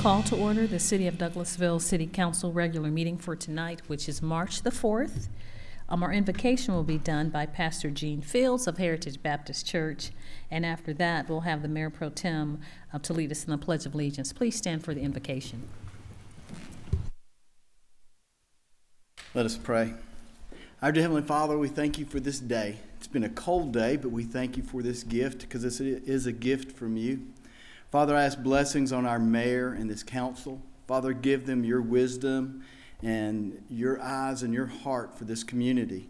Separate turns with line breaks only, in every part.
call to order the City of Douglasville City Council regular meeting for tonight, which is March the 4th. Our invocation will be done by Pastor Gene Fields of Heritage Baptist Church, and after that, we'll have the Mayor Pro Tem to lead us in the Pledge of Allegiance. Please stand for the invocation.
Let us pray. Our dear Heavenly Father, we thank you for this day. It's been a cold day, but we thank you for this gift because this is a gift from you. Father, I ask blessings on our mayor and this council. Father, give them your wisdom and your eyes and your heart for this community.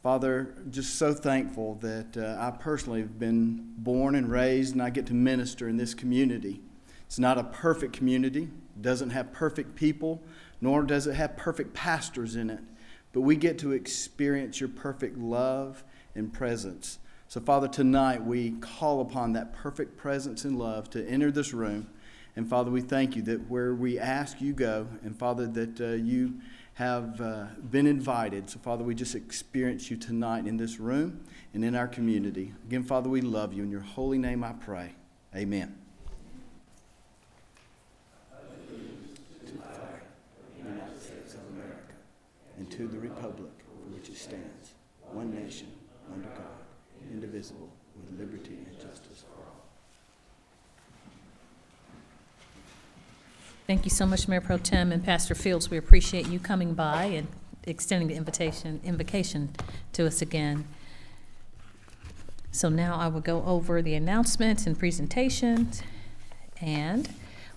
Father, just so thankful that I personally have been born and raised and I get to minister in this community. It's not a perfect community. It doesn't have perfect people, nor does it have perfect pastors in it. But we get to experience your perfect love and presence. So, Father, tonight we call upon that perfect presence and love to enter this room. And, Father, we thank you that where we ask you go, and, Father, that you have been invited. So, Father, we just experience you tonight in this room and in our community. Again, Father, we love you. In your holy name I pray. Amen. To the flag of the United States of America and to the republic for which it stands, one nation, under God, indivisible, with liberty and justice for all.
Thank you so much, Mayor Pro Tem and Pastor Fields. We appreciate you coming by and extending the invocation to us again. So now I will go over the announcements and presentations, and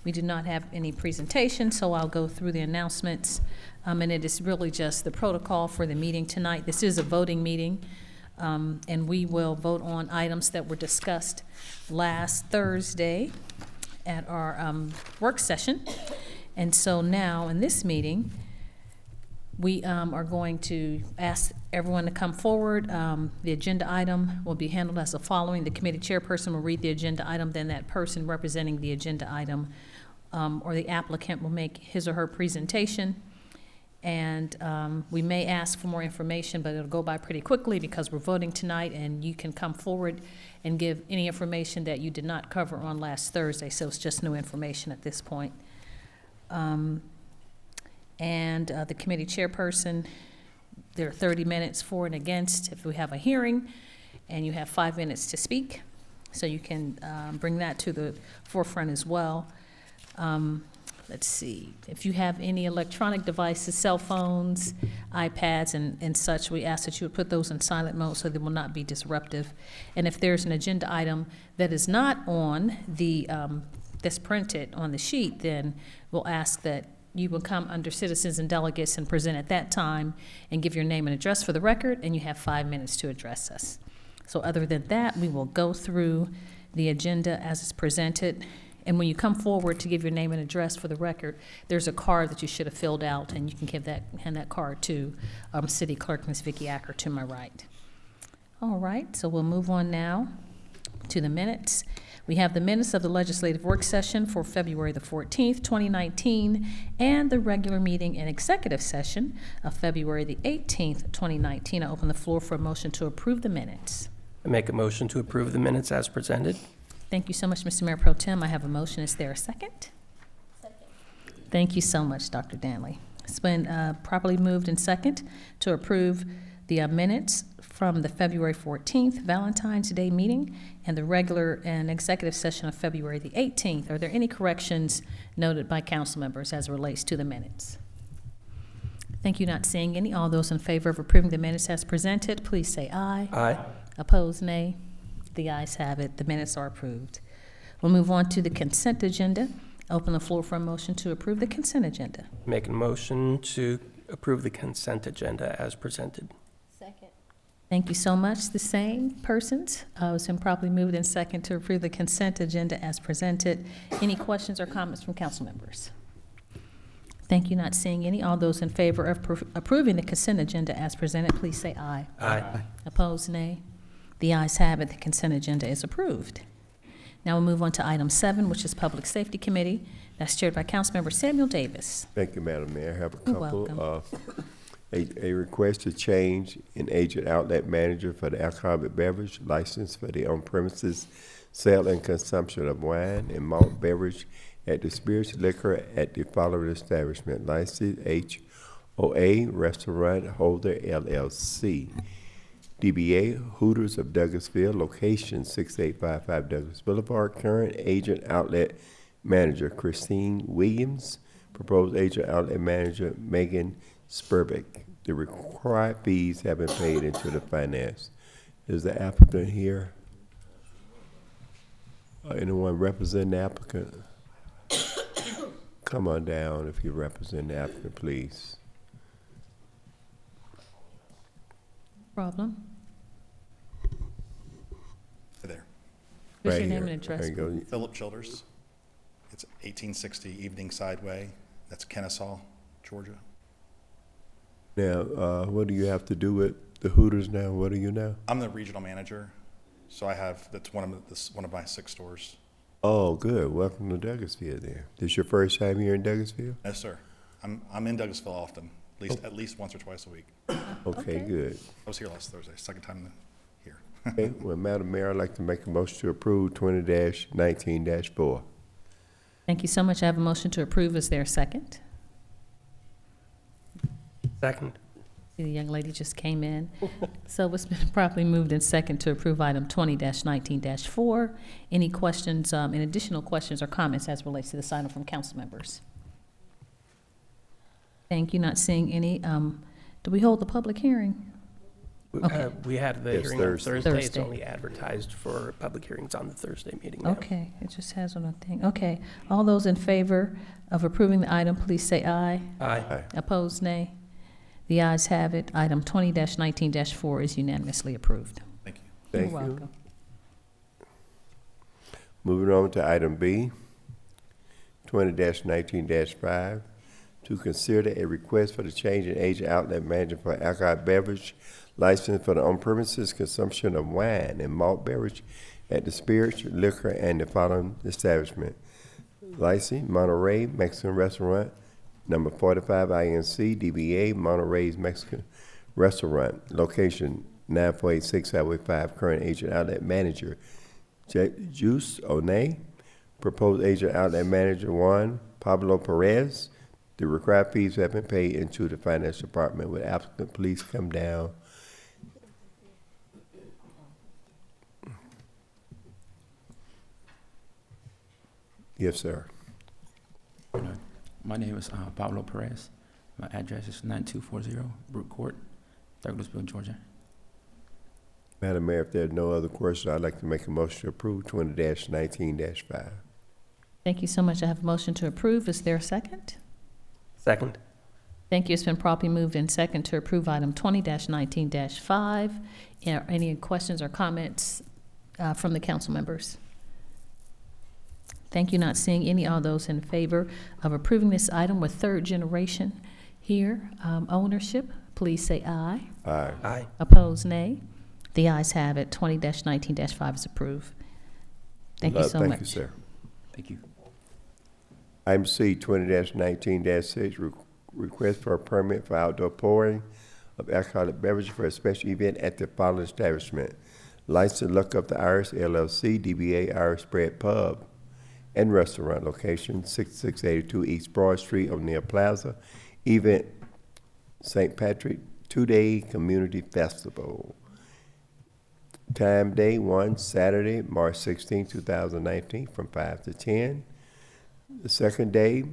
we do not have any presentation, so I'll go through the announcements, and it is really just the protocol for the meeting tonight. This is a voting meeting. And we will vote on items that were discussed last Thursday at our work session. And so now in this meeting, we are going to ask everyone to come forward. The agenda item will be handled as the following. The committee chairperson will read the agenda item, then that person representing the agenda item or the applicant will make his or her presentation. And we may ask for more information, but it'll go by pretty quickly because we're voting tonight, and you can come forward and give any information that you did not cover on last Thursday, so it's just new information at this point. The committee chairperson, there are 30 minutes for and against if we have a hearing, and you have 5 minutes to speak, so you can bring that to the forefront as well. Let's see, if you have any electronic devices, cell phones, iPads, and such, we ask that you would put those in silent mode so they will not be disruptive. And if there's an agenda item that is not on the, that's printed on the sheet, then we'll ask that you will come under citizens and delegates and present at that time and give your name and address for the record, and you have 5 minutes to address us. So other than that, we will go through the agenda as it's presented. And when you come forward to give your name and address for the record, there's a card that you should have filled out, and you can hand that card to City Clerk Ms. Vicki Acker to my right. All right, so we'll move on now to the minutes. We have the minutes of the legislative work session for February the 14th, 2019, and the regular meeting and executive session of February the 18th, 2019. I open the floor for a motion to approve the minutes.
I make a motion to approve the minutes as presented.
Thank you so much, Mr. Mayor Pro Tem. I have a motion. Is there a second? Second. Thank you so much, Dr. Danley. It's been properly moved and second to approve the minutes from the February 14th Valentine's Day meeting and the regular and executive session of February the 18th. Are there any corrections noted by council members as it relates to the minutes? Thank you. Not seeing any. All those in favor of approving the minutes as presented, please say aye.
Aye.
Opposed, nay. The ayes have it. The minutes are approved. We'll move on to the consent agenda. Open the floor for a motion to approve the consent agenda.
Make a motion to approve the consent agenda as presented.
Second.
Thank you so much. The same persons. It's been properly moved and second to approve the consent agenda as presented. Any questions or comments from council members? Thank you. Not seeing any. All those in favor of approving the consent agenda as presented, please say aye.
Aye.
Opposed, nay. The ayes have it. The consent agenda is approved. Now we'll move on to item 7, which is Public Safety Committee. That's chaired by Councilmember Samuel Davis.
Thank you, Madam Mayor. I have a
You're
couple
welcome.
of a request to change an agent outlet manager for the alcoholic beverage license for the on-premises sale and consumption of wine and malt beverage at the Spirits Liquor at the following establishment: License HOA Restaurant Holder LLC. DBA Hooters of Douglasville, location 6855 Douglas Boulevard. Current agent outlet manager Christine Williams. Proposed agent outlet manager Megan Spurbeck. The required fees have been paid into the finance. Is the applicant here? Anyone represent the applicant? Come on down if you represent the applicant, please.
Problem?
Hey there.
What's
Right
your name
here.
and address?
There you go.
Philip Childers. It's 1860 Evening Sideway. That's Kennesaw, Georgia.
Now, what do you have to do with the Hooters now? What are you now?
I'm the regional manager, so that's one of my 6 stores.
Oh, good. Welcome to Douglasville there. This your first time here in Douglasville?
Yes, sir. I'm in Douglasville often, at least once or twice a week.
Okay, good.
I was here last Thursday, second time here.
Okay, well, Madam Mayor, I'd like to make a motion to approve 20-19-4.
Thank you so much. I have a motion to approve. Is there a second?
Second.
The young lady just came in. So it's been properly moved in second to approve item 20-19-4. Any questions, any additional questions or comments as relates to this item from council members? Thank you. Not seeing any. Do we hold the public hearing? Okay.
We had the
Yes,
hearing on
Thursday.
Thursday. It's
Thursday.
only advertised for public hearings on the Thursday meeting now.
Okay, it just has on a thing. Okay. All those in favor of approving the item, please say aye.
Aye.
Opposed, nay. The ayes have it. Item 20-19-4 is unanimously approved.
Thank you.
Thank
You're
you.
welcome.
Moving on to item B, 20-19-5, to consider a request for the change in agent outlet manager for alcoholic beverage license for the on-premises consumption of wine and malt beverage at the Spirits Liquor and the following establishment: License Monterey Mexican Restaurant, number 45 INC DBA Monterey's Mexican Restaurant, location 9486 Highway 5. Current agent outlet manager Juice Onay. Proposed agent outlet manager 1 Pablo Perez. The required fees have been paid into the finance department. Would applicant please come down? Yes, sir.
My name is Pablo Perez. My address is 9240 Brook Court, Douglasville, Georgia.
Madam Mayor, if there are no other questions, I'd like to make a motion to approve 20-19-5.
Thank you so much. I have a motion to approve. Is there a second?
Second.
Thank you. It's been properly moved in second to approve item 20-19-5. Any questions or comments from the council members? Thank you. Not seeing any. All those in favor of approving this item with third generation here ownership, please say aye.
Aye.
Aye.
Opposed, nay. The ayes have it. 20-19-5 is approved. Thank you so much.
Thank you, sir.
Thank you.
Item C, 20-19-6, request for a permit for outdoor pouring of alcoholic beverage for a special event at the following establishment: License Luck Up the Irish LLC, DBA Irish Spread Pub and Restaurant, location 6682 East Broad Street, O'Neill Plaza. Event St. Patrick 2-day community festival. Time day 1, Saturday, March 16, 2019, from 5 to 10. The second day,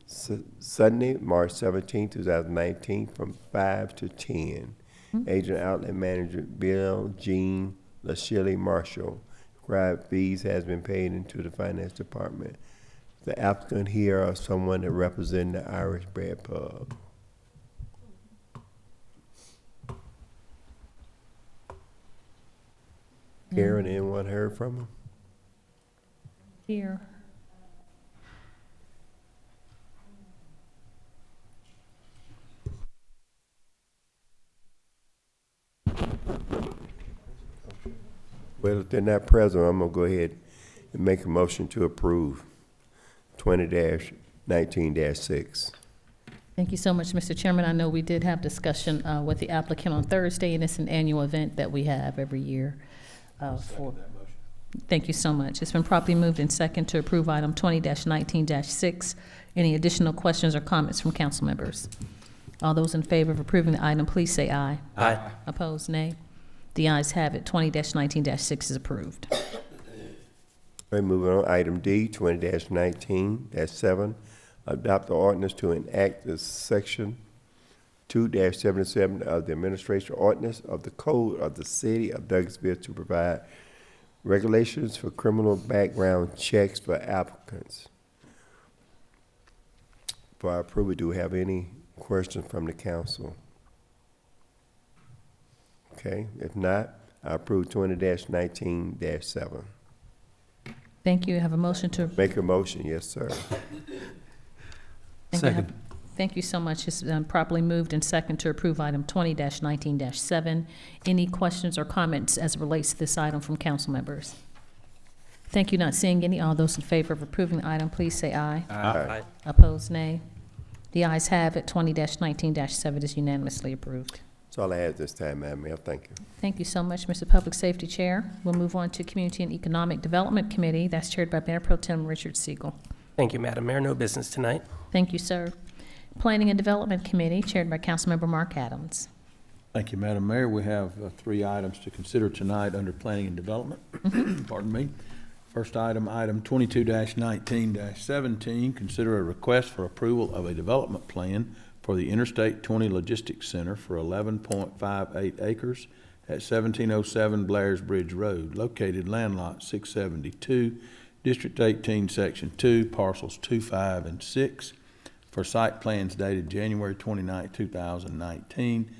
Sunday, March 17, 2019, from 5 to 10. Agent outlet manager Bill Jean LaShilly Marshall. Required fees has been paid into the finance department. The applicant here or someone that represents the Irish Bread Pub. Karen, anyone heard from him?
Here.
Well, if they're not present, I'm gonna go ahead and make a motion to approve 20-19-6.
Thank you so much, Mr. Chairman. I know we did have discussion with the applicant on Thursday, and it's an annual event that we have every year for. Thank you so much. It's been properly moved in second to approve item 20-19-6. Any additional questions or comments from council members? All those in favor of approving the item, please say aye.
Aye.
Opposed, nay. The ayes have it. 20-19-6 is approved.
We're moving on. Item D, 20-19-7. Adopt the ordinance to enact the section 2-77 of the Administration Ordinance of the Code of the City of Douglasville to provide regulations for criminal background checks for applicants. For our approval, do we have any questions from the council? Okay, if not, I approve 20-19-7.
Thank you. I have a motion to.
Make a motion, yes, sir.
Second. Thank you so much. It's properly moved in second to approve item 20-19-7. Any questions or comments as it relates to this item from council members? Thank you. Not seeing any. All those in favor of approving the item, please say aye.
Aye.
Opposed, nay. The ayes have it. 20-19-7 is unanimously approved.
That's all I have this time, Madam Mayor. Thank you.
Thank you so much, Mr. Public Safety Chair. We'll move on to Community and Economic Development Committee. That's chaired by Mayor Pro Tem Richard Siegel.
Thank you, Madam Mayor. No business tonight.
Thank you, sir. Planning and Development Committee, chaired by Councilmember Mark Adams.
Thank you, Madam Mayor. We have 3 items to consider tonight under Planning and Development. Pardon me. First item, item 22-19-17, consider a request for approval of a development plan for the Interstate 20 Logistics Center for 11.58 acres at 1707 Blairs Bridge Road, located land lot 672, District 18, Section 2, parcels 2, 5, and 6, for site plans dated January 29, 2019,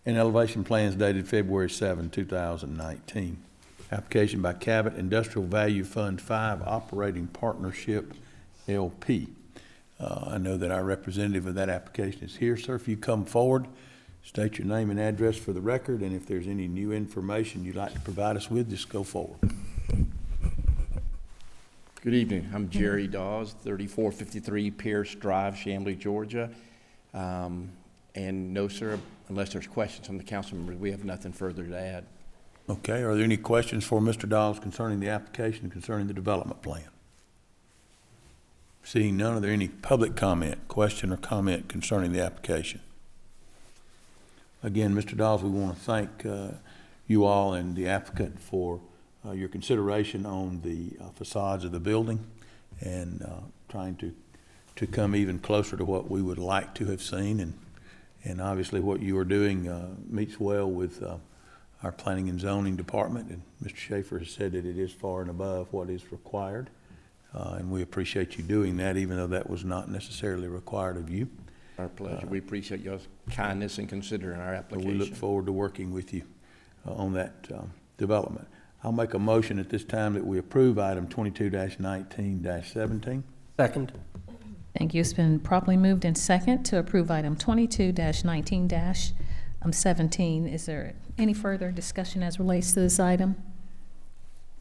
and elevation plans dated February 7, 2019. Application by Cabot Industrial Value Fund 5 Operating Partnership, LP. I know that our representative of that application is here. Sir, if you come forward, state your name and address for the record, and if there's any new information you'd like to provide us with, just go forward.
Good evening. I'm Jerry Dawes, 3453 Pierce Drive, Chamblee, Georgia. And no, sir, unless there's questions from the council members, we have nothing further to add.
Okay, are there any questions for Mr. Dawes concerning the application, concerning the development plan? Seeing none, are there any public comment, question or comment concerning the application? Again, Mr. Dawes, we want to thank you all and the applicant for your consideration on the facades of the building and trying to come even closer to what we would like to have seen. And obviously what you are doing meets well with our Planning and Zoning Department, and Mr. Schaefer has said that it is far and above what is required. And we appreciate you doing that, even though that was not necessarily required of you.
Our pleasure. We appreciate your kindness in considering our application.
We look forward to working with you on that development. I'll make a motion at this time that we approve item 22-19-17.
Second.
Thank you. It's been properly moved in second to approve item 22-19-17. Is there any further discussion as relates to this item?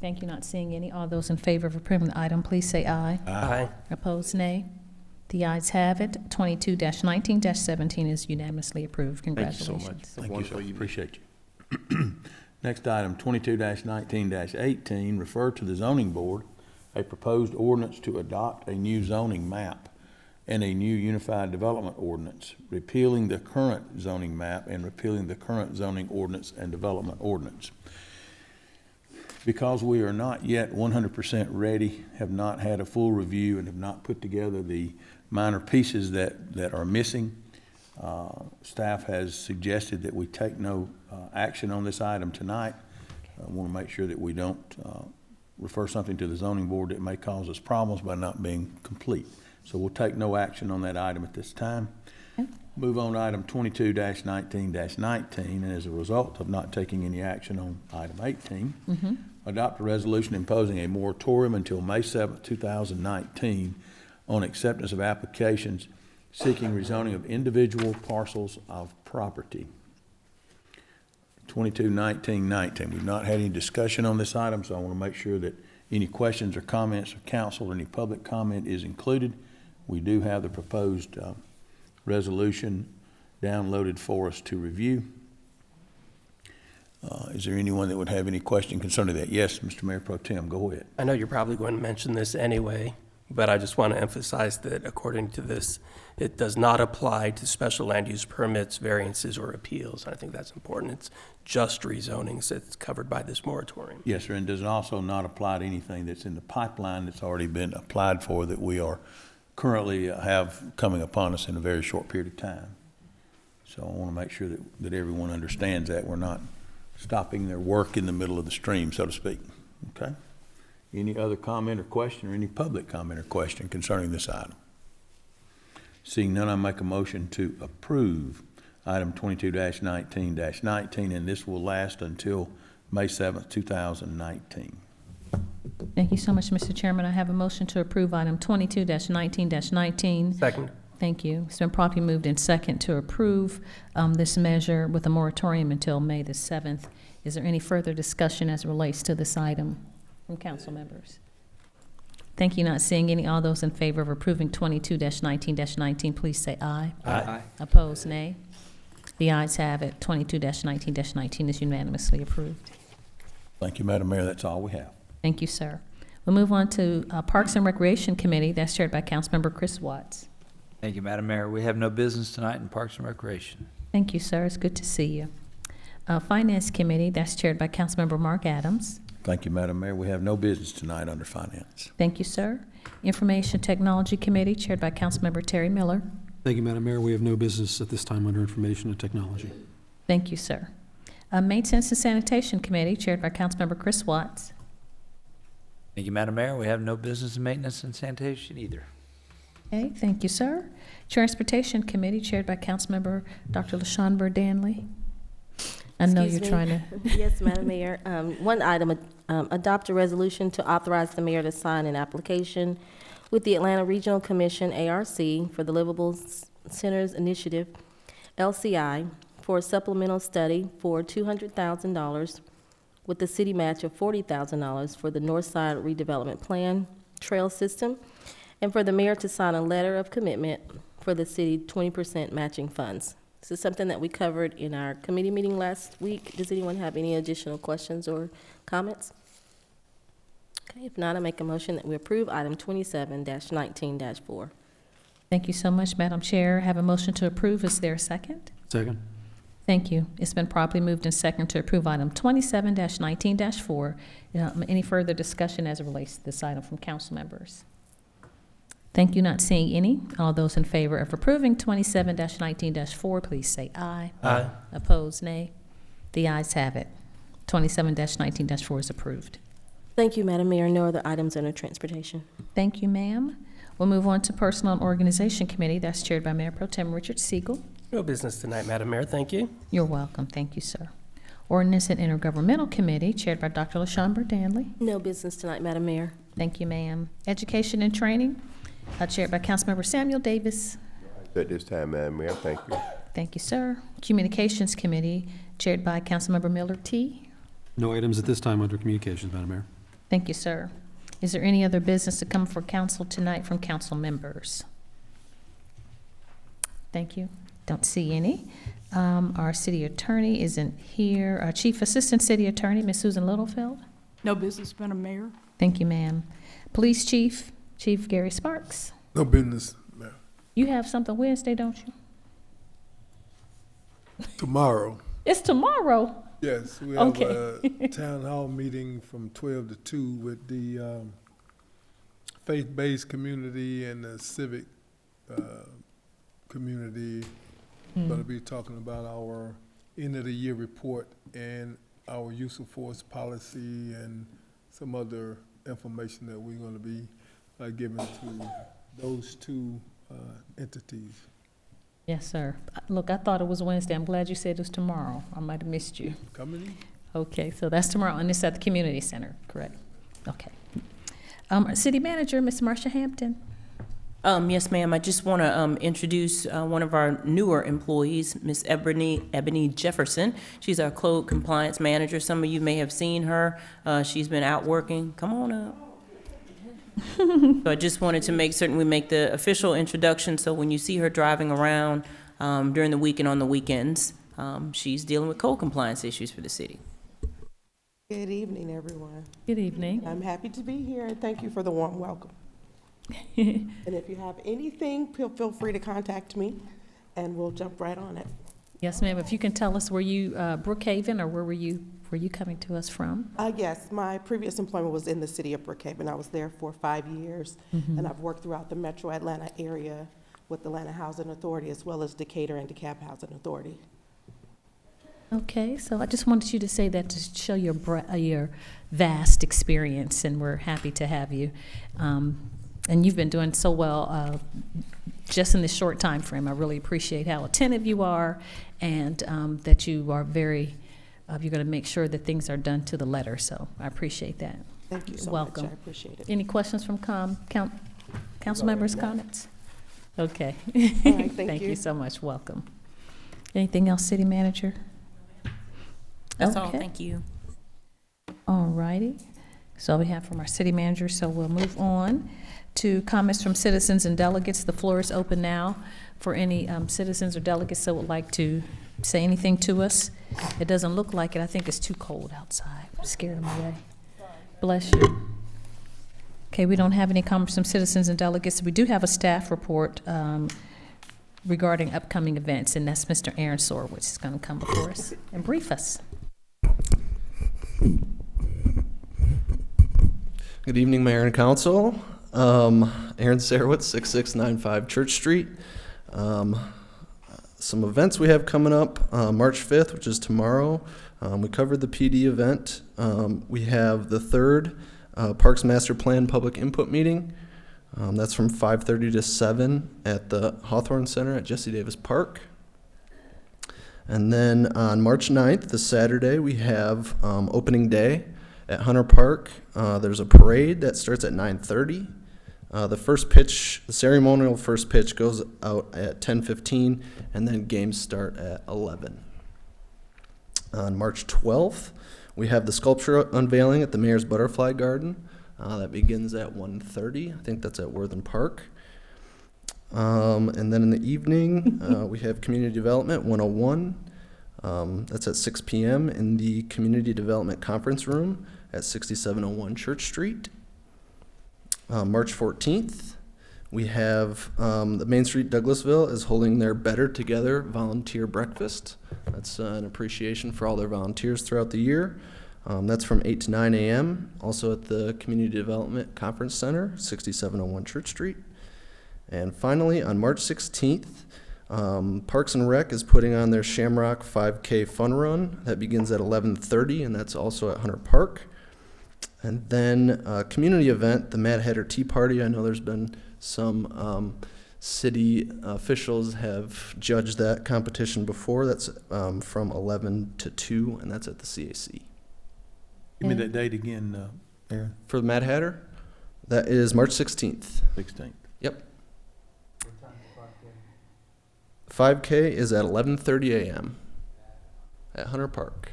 Thank you. Not seeing any. All those in favor of approving the item, please say aye.
Aye.
Opposed, nay. The ayes have it. 22-19-17 is unanimously approved. Congratulations.
Thank you so much.
Thank you, sir. Appreciate you. Next item, 22-19-18, refer to the zoning board a proposed ordinance to adopt a new zoning map and a new unified development ordinance, repealing the current zoning map and repealing the current zoning ordinance and development ordinance. Because we are not yet 100% ready, have not had a full review, and have not put together the minor pieces that are missing, staff has suggested that we take no action on this item tonight. I want to make sure that we don't refer something to the zoning board that may cause us problems by not being complete. So we'll take no action on that item at this time.
Okay.
Move on to item 22-19-19, and as a result of not taking any action on item 18, adopt a resolution imposing a moratorium until May 7, 2019 on acceptance of applications seeking rezoning of individual parcels of property. 22-19-19. We've not had any discussion on this item, so I want to make sure that any questions or comments of council or any public comment is included. We do have the proposed resolution downloaded for us to review. Is there anyone that would have any question concerning that? Yes, Mr. Mayor Pro Tem, go ahead.
I know you're probably going to mention this anyway, but I just want to emphasize that according to this, it does not apply to special land use permits, variances, or appeals. I think that's important. It's just rezonings that's covered by this moratorium.
Yes, sir, and does also not apply to anything that's in the pipeline that's already been applied for that we are currently have coming upon us in a very short period of time. So I want to make sure that everyone understands that we're not stopping their work in the middle of the stream, so to speak. Okay? Any other comment or question, or any public comment or question concerning this item? Seeing none, I make a motion to approve item 22-19-19, and this will last until May 7th, 2019.
Thank you so much, Mr. Chairman. I have a motion to approve item 22-19-19.
Second.
Thank you. It's been properly moved in second to approve this measure with a moratorium until May the 7th. Is there any further discussion as it relates to this item from council members? Thank you. Not seeing any. All those in favor of approving 22-19-19, please say aye.
Aye.
Opposed, nay. The ayes have it. 22-19-19 is unanimously approved.
Thank you, Madam Mayor. That's all we have.
Thank you, sir. We'll move on to Parks and Recreation Committee. That's chaired by Councilmember Chris Watts.
Thank you, Madam Mayor. We have no business tonight in Parks and Recreation.
Thank you, sir. It's good to see you. Finance Committee, that's chaired by Councilmember Mark Adams.
Thank you, Madam Mayor. We have no business tonight under finance.
Thank you, sir. Information Technology Committee, chaired by Councilmember Terry Miller.
Thank you, Madam Mayor. We have no business at this time under Information and Technology.
Thank you, sir. Maintenance and Sanitation Committee, chaired by Councilmember Chris Watts.
Thank you, Madam Mayor. We have no business in maintenance and sanitation either.
Okay, thank you, sir. Transportation Committee, chaired by Councilmember Dr. LaShawn Danley. I know you're trying to.
Yes, Madam Mayor. One item, adopt a resolution to authorize the mayor to sign an application with the Atlanta Regional Commission, ARC, for the Livable Centers Initiative, LCI, for a supplemental study for $200,000 with the city match of $40,000 for the Northside Redevelopment Plan Trail System, and for the mayor to sign a letter of commitment for the city 20% matching funds. This is something that we covered in our committee meeting last week. Does anyone have any additional questions or comments? Okay, if not, I make a motion that we approve item 27-19-4.
Thank you so much, Madam Chair. I have a motion to approve. Is there a second?
Second.
Thank you. It's been properly moved in second to approve item 27-19-4. Any further discussion as it relates to this item from council members? Thank you. Not seeing any. All those in favor of approving 27-19-4, please say aye.
Aye.
Opposed, nay. The ayes have it. 27-19-4 is approved.
Thank you, Madam Mayor. No other items under transportation.
Thank you, ma'am. We'll move on to Personnel and Organization Committee. That's chaired by Mayor Pro Tem Richard Siegel.
No business tonight, Madam Mayor. Thank you.
You're welcome. Thank you, sir. Ordinance and Intergovernmental Committee, chaired by Dr. LaShawn Danley.
No business tonight, Madam Mayor.
Thank you, ma'am. Education and Training, chaired by Councilmember Samuel Davis.
At this time, Madam Mayor, thank you.
Thank you, sir. Communications Committee, chaired by Councilmember Miller T.
No items at this time under Communications, Madam Mayor.
Thank you, sir. Is there any other business to come for council tonight from council members? Thank you. Don't see any. Our city attorney isn't here. Our Chief Assistant City Attorney, Ms. Susan Littlefeld.
No business, Madam Mayor.
Thank you, ma'am. Police Chief, Chief Gary Sparks.
No business, ma'am.
You have something Wednesday, don't you?
Tomorrow.
It's tomorrow.
Yes, we have
Okay.
a town hall meeting from 12 to 2 with the faith-based community and the civic community. Going to be talking about our end-of-the-year report and our use of force policy and some other information that we're going to be giving to those two entities.
Yes, sir. Look, I thought it was Wednesday. I'm glad you said it was tomorrow. I might have missed you.
Coming in?
Okay, so that's tomorrow, and it's at the community center, correct? Okay. City Manager, Ms. Marcia Hampton.
Yes, ma'am. I just want to introduce one of our newer employees, Miss Ebony Jefferson. She's our code compliance manager. Some of you may have seen her. She's been out working. Come on up. So I just wanted to make certain we make the official introduction, so when you see her driving around during the week and on the weekends, she's dealing with code compliance issues for the city.
Good evening, everyone.
Good evening.
I'm happy to be here, and thank you for the warm welcome. And if you have anything, feel free to contact me, and we'll jump right on it.
Yes, ma'am. If you can tell us, were you Brookhaven, or where were you coming to us from?
Yes, my previous employment was in the city of Brookhaven. I was there for 5 years, and I've worked throughout the metro Atlanta area with the Atlanta Housing Authority, as well as Decatur and DeKalb Housing Authority.
Okay, so I just wanted you to say that to show your vast experience, and we're happy to have you. And you've been doing so well just in this short time frame. I really appreciate how attentive you are, and that you are very, you're going to make sure that things are done to the letter. So I appreciate that.
Thank you so
Welcome.
much. I appreciate it.
Any questions from council members' comments? Okay.
All right, thank
you
you
so much. Welcome. Anything else, City Manager?
That's all, thank you.
All righty. So we have from our city manager, so we'll move on to comments from citizens and delegates. The floor is open now for any citizens or delegates that would like to say anything to us. It doesn't look like it. I think it's too cold outside. I'm scared them away. Bless you. Okay, we don't have any comments from citizens and delegates. We do have a staff report regarding upcoming events, and that's Mr. Aaron Sorowitz is going to come before us and brief us.
Good evening, Mayor and Council. Aaron Sarowitz, 6695 Church Street. Some events we have coming up, March 5th, which is tomorrow. We covered the PD event. We have the third Parks Master Plan Public Input Meeting. That's from 5:30 to 7 at the Hawthorne Center at Jesse Davis Park. And then on March 9th, this Saturday, we have opening day at Hunter Park. There's a parade that starts at 9:30. The first pitch, the ceremonial first pitch goes out at 10:15, and then games start at 11. On March 12th, we have the sculpture unveiling at the Mayor's Butterfly Garden. That begins at 1:30. I think that's at Worthen Park. And then in the evening, we have Community Development 101. That's at 6 p.m. in the Community Development Conference Room at 6701 Church Street. March 14th, we have the Main Street Douglasville is holding their Better Together volunteer breakfast. That's an appreciation for all their volunteers throughout the year. That's from 8 to 9 a.m., also at the Community Development Conference Center, 6701 Church Street. And finally, on March 16th, Parks and Rec is putting on their Shamrock 5K Fun Run. That begins at 11:30, and that's also at Hunter Park. And then a community event, the Mad Hatter Tea Party. I know there's been some city officials have judged that competition before. That's from 11 to 2, and that's at the CAC.
Give me that date again, Aaron.
For the Mad Hatter, that is March 16th.
16th.
Yep. 5K is at 11:30 a.m. at Hunter Park.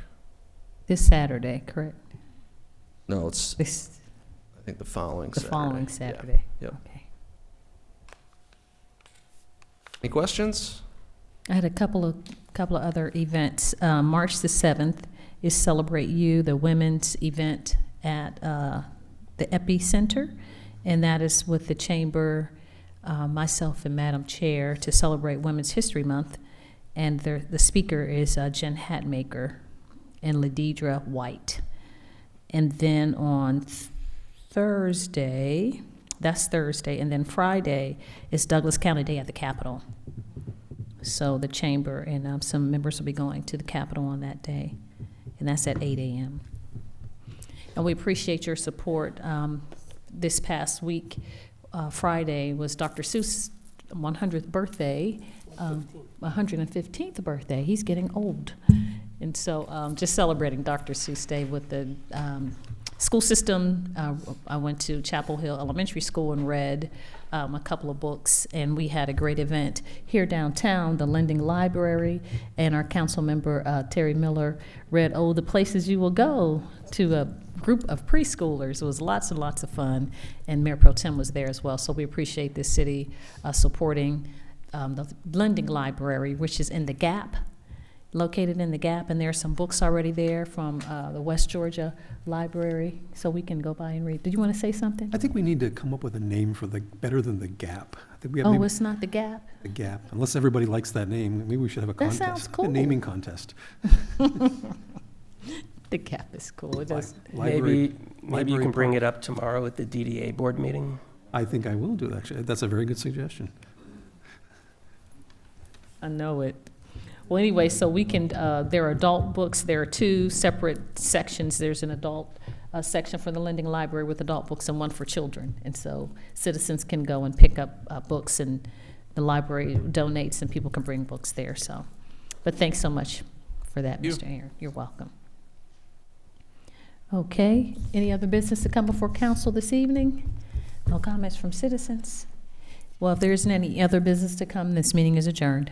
This Saturday, correct?
No, it's
This,
I think the following
the
Saturday.
following Saturday.
Yeah. Yep.
Okay.
Any questions?
I had a couple of other events. March the 7th is Celebrate You, the women's event at the Epicenter, and that is with the Chamber, myself and Madam Chair, to celebrate Women's History Month. And the speaker is Jen Hatmaker and Ladidra White. And then on Thursday, that's Thursday, and then Friday is Douglas County Day at the Capitol. So the Chamber and some members will be going to the Capitol on that day, and that's at 8 a.m. And we appreciate your support. This past week, Friday was Dr. Seuss' 100th birthday, 115th birthday. He's getting old. And so just celebrating Dr. Seuss Day with the school system. I went to Chapel Hill Elementary School and read a couple of books, and we had a great event here downtown, the Lending Library, and our council member, Terry Miller, read Oh, the Places You Will Go to a group of preschoolers. It was lots and lots of fun, and Mayor Pro Tem was there as well. So we appreciate the city supporting the Lending Library, which is in the Gap. located in the Gap, and there are some books already there from the West Georgia Library, so we can go by and read. Did you want to say something?
I think we need to come up with a name for better than the Gap. I think we have
Oh,
maybe
it's not the Gap?
the Gap. Unless everybody likes that name, maybe we should have a
That
contest.
sounds cool.
A naming contest.
The Gap is cool. It does.
Maybe you
Library
can bring
Park.
it up tomorrow at the DDA board meeting.
I think I will do that, actually. That's a very good suggestion.
I know it. Well, anyway, so we can, there are adult books. There are two separate sections. There's an adult section for the lending library with adult books and one for children. And so citizens can go and pick up books, and the library donates, and people can bring books there. So, but thanks so much for that, Mr. Aaron. You're welcome. Okay, any other business to come before council this evening? No comments from citizens? Well, if there isn't any other business to come, this meeting is adjourned.